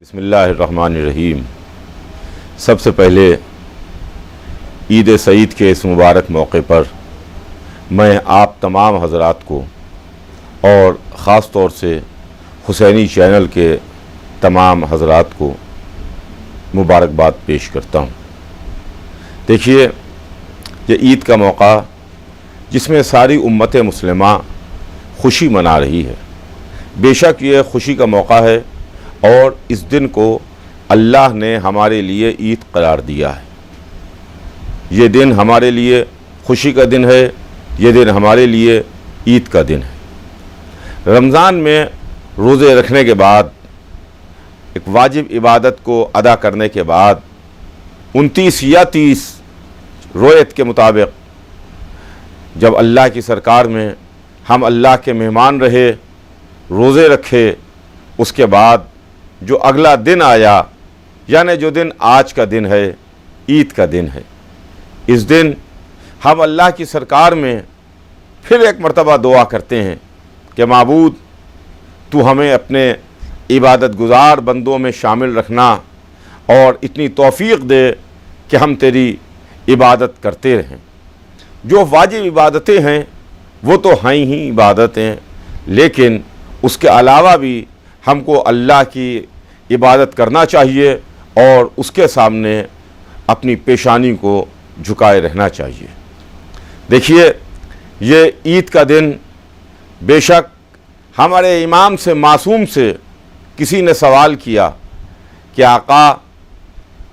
بسم اللہ الرحمن الرحیم۔ سب سے پہلے عید سعید کے اس مبارک موقع پر میں آپ تمام حضرات کو اور خاص طور سے حسینی چینل کے تمام حضرات کو مبارکباد پیش کرتا ہوں۔ دیکھیے، یہ عید کا موقع جس میں ساری امت مسلمہ خوشی منا رہی ہے، بے شک یہ خوشی کا موقع ہے اور اس دن کو اللہ نے ہمارے لیے عید قرار دیا ہے۔ یہ دن ہمارے لیے خوشی کا دن ہے، یہ دن ہمارے لیے عید کا دن ہے۔ رمضان میں روزے رکھنے کے بعد، ایک واجب عبادت کو ادا کرنے کے بعد 29 یا 30 روایت کے مطابق جب اللہ کی سرکار میں ہم اللہ کے مہمان رہے، روزے رکھے، اس کے بعد جو اگلا دن آیا، یعنی جو دن آج کا دن ہے، عید کا دن ہے، اس دن ہم اللہ کی سرکار میں پھر ایک مرتبہ دعا کرتے ہیں کہ معبود تو ہمیں اپنے عبادت گزار بندوں میں شامل رکھنا اور اتنی توفیق دے کہ ہم تیری عبادت کرتے رہیں۔ جو واجب عبادتیں ہیں وہ تو ہیں ہی عبادتیں، لیکن اس کے علاوہ بھی ہم کو اللہ کی عبادت کرنا چاہیے اور اس کے سامنے اپنی پیشانی کو جھکائے رہنا چاہیے۔ دیکھیے، یہ عید کا دن بے شک ہمارے امام سے معصوم سے کسی نے سوال کیا کہ آقا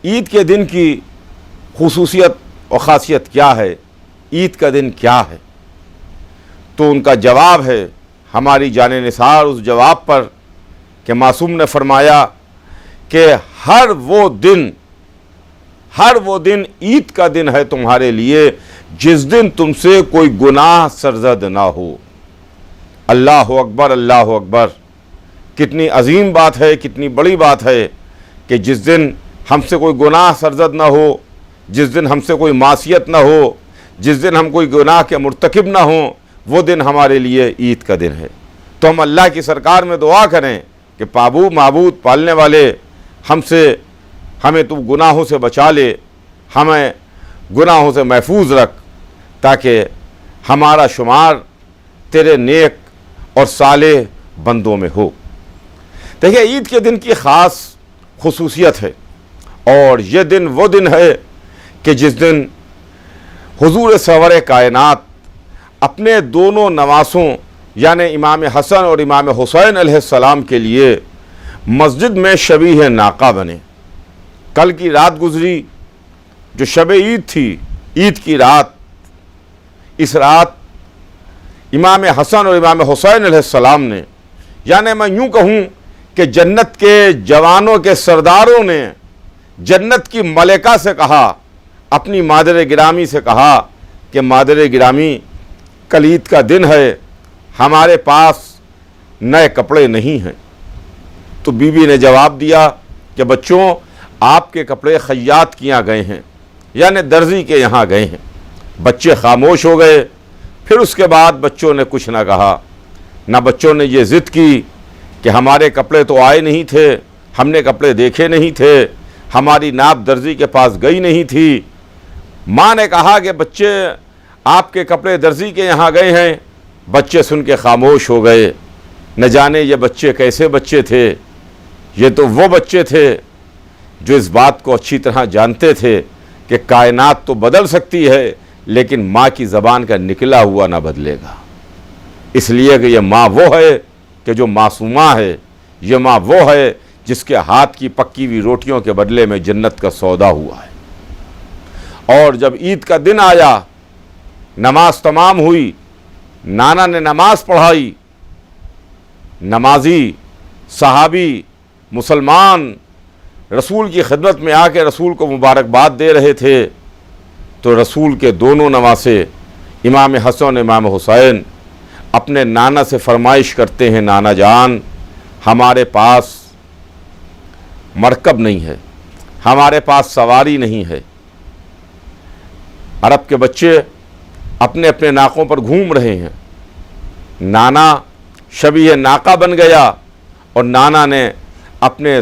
عید کے دن کی خصوصیت و خاصیت کیا ہے، عید کا دن کیا ہے؟ تو ان کا جواب ہے، ہماری جان نثار اس جواب پر کہ معصوم نے فرمایا کہ ہر وہ دن عید کا دن ہے تمہارے لیے جس دن تم سے کوئی گناہ سرزد نہ ہو۔ اللہ اکبر، اللہ اکبر! کتنی عظیم بات ہے، کتنی بڑی بات ہے کہ جس دن ہم سے کوئی گناہ سرزد نہ ہو، جس دن ہم سے کوئی معصیت نہ ہو، جس دن ہم کوئی گناہ کے مرتکب نہ ہوں، وہ دن ہمارے لیے عید کا دن ہے۔ تو ہم اللہ کی سرکار میں دعا کریں کہ معبود پالنے والے ہمیں تو گناہوں سے بچا لے، ہمیں گناہوں سے محفوظ رکھ، تاکہ ہمارا شمار تیرے نیک اور صالح بندوں میں ہو۔ دیکھیں، عید کے دن کی خاص خصوصیت ہے، اور یہ دن وہ دن ہے کہ جس دن حضور سرور کائنات اپنے دونوں نواسوں یعنی امام حسن اور امام حسین علیہ السلام کے لیے مسجد میں شبیہ ناقہ بنے۔ کل کی رات گزری جو شب عید تھی، عید کی رات، اس رات امام حسن اور امام حسین علیہ السلام نے، یعنی میں یوں کہوں کہ جنت کے جوانوں کے سرداروں نے جنت کی ملکہ سے کہا، اپنی مادر گرامی سے کہا کہ مادر گرامی، کل عید کا دن ہے، ہمارے پاس نئے کپڑے نہیں ہیں۔ تو بیوی نے جواب دیا کہ بچوں، آپ کے کپڑے خیاط کے یہاں گئے ہیں، یعنی درزی کے یہاں گئے ہیں۔ بچے خاموش ہو گئے۔ پھر اس کے بعد بچوں نے کچھ نہ کہا، نہ بچوں نے یہ ضد کی کہ ہمارے کپڑے تو آئے نہیں تھے، ہم نے کپڑے دیکھے نہیں تھے، ہماری ناپ درزی کے پاس گئی نہیں تھی۔ ماں نے کہا کہ بچے، آپ کے کپڑے درزی کے یہاں گئے ہیں۔ بچے سن کے خاموش ہو گئے۔ نہ جانے یہ بچے کیسے بچے تھے، یہ تو وہ بچے تھے جو اس بات کو اچھی طرح جانتے تھے کہ کائنات تو بدل سکتی ہے لیکن ماں کی زبان کا نکلا ہوا نہ بدلے گا۔ اس لیے کہ یہ ماں وہ ہے کہ جو معصومہ ہے، یہ ماں وہ ہے جس کے ہاتھ کی پکی ہوئی روٹیوں کے بدلے میں جنت کا سودا ہوا ہے۔ اور جب عید کا دن آیا، نماز تمام ہوئی، نانا نے نماز پڑھائی، نمازی صحابی مسلمان رسول کی خدمت میں آ کے رسول کو مبارکباد دے رہے تھے، تو رسول کے دونوں نواسے امام حسن امام حسین اپنے نانا سے فرمائش کرتے ہیں، نانا جان، ہمارے پاس مرکب نہیں ہے، ہمارے پاس سواری نہیں ہے۔ عرب کے بچے اپنے اپنے ناقوں پر گھوم رہے ہیں۔ نانا شبیہ ناقہ بن گیا اور نانا نے اپنے